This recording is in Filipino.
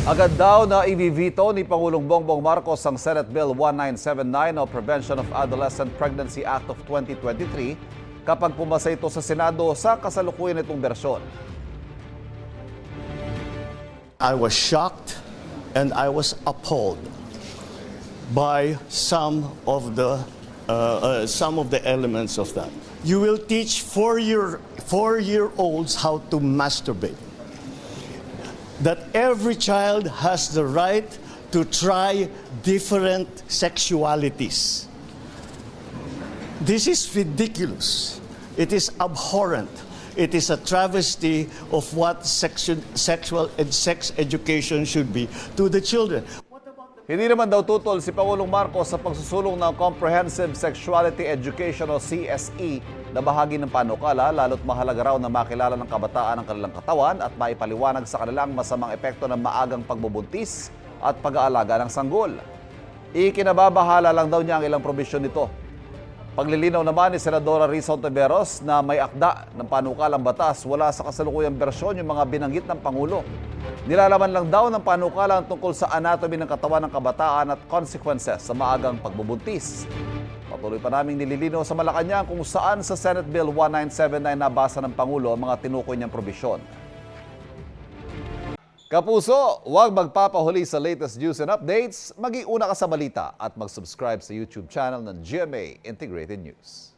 Agad daw na ibivito ni Pangulong Bongbong Marcos ang Senate Bill 1979 o Prevention of Adolescent Pregnancy Act of 2023 kapag pumasa ito sa Senado sa kasalukuyan nitong bersyon. I was shocked and I was appalled by some of the elements of that. You will teach four-year-olds how to masturbate. That every child has the right to try different sexualities. This is ridiculous. It is abhorrent. It is a travesty of what sexual and sex education should be to the children. Hindi naman daw tutol si Pangulong Marcos sa pagsusulong ng Comprehensive Sexuality Education o CSE na bahagi ng panukala, lalo't mahalaga raw na makilala ng kabataan ang kanilang katawan at maipaliwanag sa kanilang masamang epekto ng maagang pagbubuntis at pag-aalaga ng sanggol. Ikinababahala lang daw niya ang ilang probisyon nito. Paglilinaw naman ni Senadora Risa Hontiveros na may akda ng panukalang batas, wala sa kasalukuyang bersyon yung mga binanggit ng Pangulo. Nilalaman lang daw ng panukalang tungkol sa anatomy ng katawan ng kabataan at consequences sa maagang pagbubuntis. Patuloy pa naming nililinaw sa Malacanang kung saan sa Senate Bill 1979 nabasa ng Pangulo ang mga tinukoy niyang probisyon. Kapuso, huwag magpapahuli sa latest news and updates. Mag-iuna ka sa balita at mag-subscribe sa YouTube channel ng GMA Integrated News.